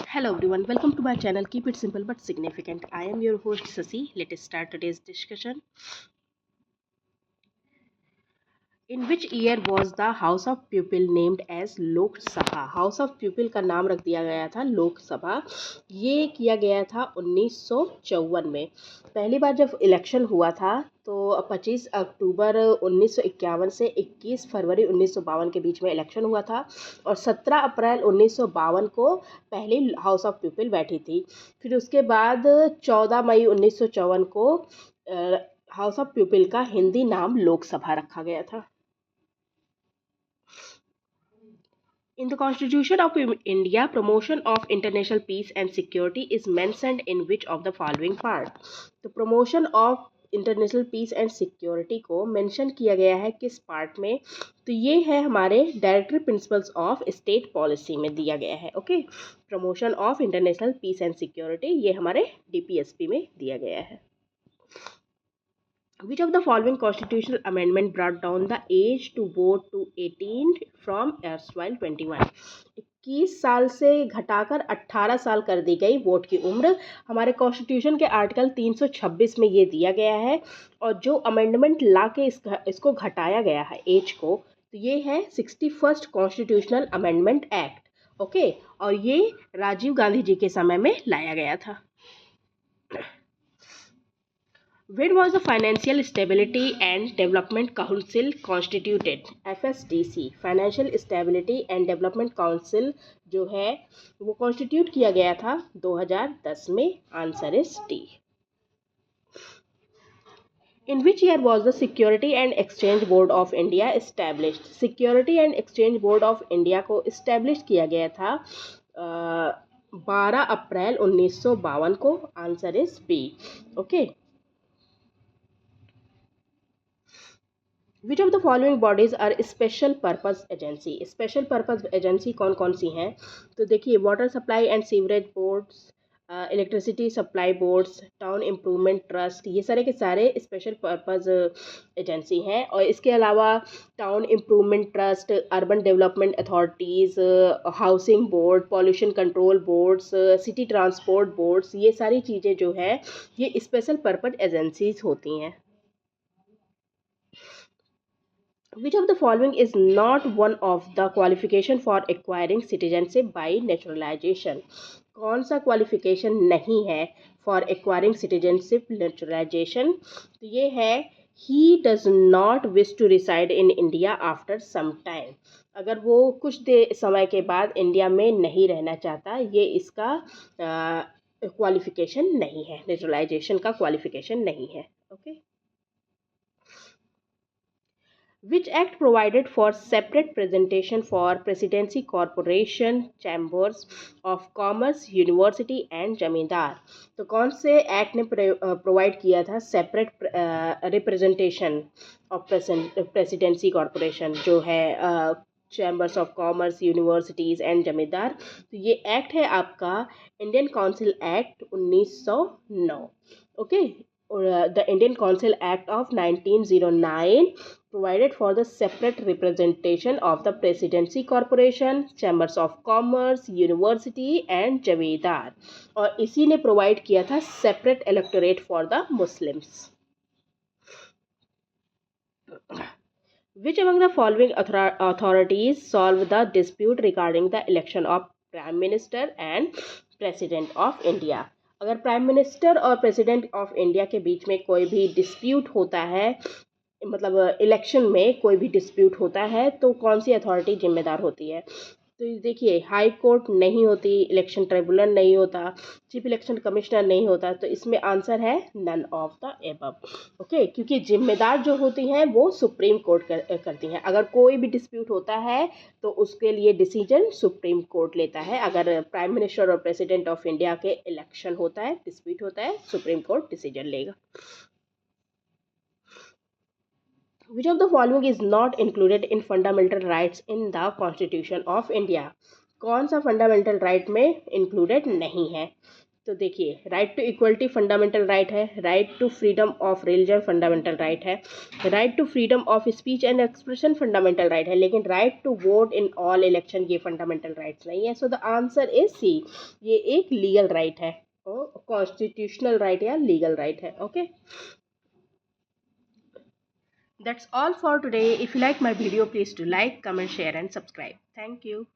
Hello everyone, welcome to my channel. Keep it simple but significant. I am your host Sasi. Let us start today's discussion. In which year was the House of Pupil named as लोक सभा? House of people का नाम रख दिया गया था लोक सभा। ये किया गया था 1954 में। पहली बार जब इलेक्शन हुआ था तो 25 अक्टूबर 1951 से 21 फरवरी 1952 के बीच में इलेक्शन हुआ था और 17 अप्रैल 1952 को पहली हाउस ऑफ पीपल बैठी थी। फिर उसके बाद 14 मई 1954 को हाउस ऑफ पीपल का हिंदी नाम लोकसभा रखा गया था। In the Constitution of India, promotion of international peace and security is mentioned in which of the following part? तो promotion of international peace and security को मेंशन किया गया है किस पार्ट में? तो ये है हमारे directory principles of state policy में दिया गया है। Okay, promotion of international peace and security ये हमारे डीपीएसपी में दिया गया है। Which of the following constitutional amendment brought down the age to vote to 18 from erstwhile 21? 21 साल से घटाकर 18 साल कर दी गई वोट की उम्र। हमारे कॉन्स्टिट्यूशन के आर्टिकल 326 में ये दिया गया है और जो अमेंडमेंट ला के इसको घटाया गया है एज को, तो ये है 61st constitutional amendment act. Okay, और ये राजीव गांधी जी के समय में लाया गया था। When was the Financial Stability and Development Council constituted? FSDC, Financial Stability and Development Council जो है वो कॉन्स्टिट्यूट किया गया था 2010 में। Answer is D. In which year was the Security and Exchange Board of India established? Security and Exchange Board of India को establish किया गया था 12 अप्रैल 1952 को। Answer is B. Okay, which of the following bodies are special purpose agency? Special purpose agency कौन कौन सी हैं? तो देखिए, water supply and sewerage boards, electricity supply boards, town improvement trust, ये सारे के सारे स्पेशल पर्पज एजेंसी हैं। और इसके अलावा town improvement trust, urban development authorities, housing board, pollution control boards, city transport boards, ये सारी चीज़ें जो है ये स्पेशल पर्पज एजेंसीज होती हैं। Which of the following is not one of the qualification for acquiring citizenship by naturalization? कौन सा क्वालिफिकेशन नहीं है फॉर एक्वायरिंग सिटीजनशिप नेचुरलाइजेशन? तो ये है he does not wish to reside in India after some time. अगर वो कुछ समय के बाद इंडिया में नहीं रहना चाहता, ये इसका क्वालिफिकेशन नहीं है, नेचुरलाइजेशन का क्वालिफिकेशन नहीं है। Okay, Which act provided for separate presentation for presidency, corporation, chambers of commerce, university and जमींदार? तो कौन से एक्ट ने प्रोवाइड किया था separate representation of presidency corporation जो है chambers of commerce, universities and जमींदार? तो ये एक्ट है आपका Indian council act 1909। Okay, the Indian Council Act of 1909 provided for the separate representation of the Presidency Corporation, Chambers of Commerce, University and जमींदार, और इसी ने प्रोवाइड किया था separate electorate for the Muslims. Which among the following authorities solve the dispute regarding the election of Prime Minister and President of India? अगर prime minister और president of India के बीच में कोई भी डिस्प्यूट होता है, मतलब इलेक्शन में कोई भी डिस्प्यूट होता है, तो कौन सी अथॉरिटी जिम्मेदार होती है? तो देखिए, हाई कोर्ट नहीं होती, इलेक्शन ट्रिब्यूनल नहीं होता, चीफ इलेक्शन कमिश्नर नहीं होता, तो इसमें आंसर है none of the above. Okay, क्योंकि जिम्मेदार जो होती हैं वो सुप्रीम कोर्ट करती हैं। अगर कोई भी डिस्प्यूट होता है तो उसके लिए डिसीजन सुप्रीम कोर्ट लेता है। अगर प्राइम मिनिस्टर और प्रेसिडेंट ऑफ इंडिया के इलेक्शन होता है, डिस्प्यूट होता है, सुप्रीम कोर्ट डिसीजन लेगा। Which of the following is not included in fundamental rights in the Constitution of India? कौन सा फंडामेंटल राइट में इंक्लूडेड नहीं है? तो देखिए, right to equality fundamental right है, right to freedom of religion fundamental right है, right to freedom of speech and expression fundamental right है, लेकिन right to vote in all election ये फंडामेंटल राइट्स नहीं है. So the answer is C. ये एक legal right है, constitutional right या लीगल राइट है. Okay, that's all for today. If you like my video, please do like, comment, share and subscribe. Thank you.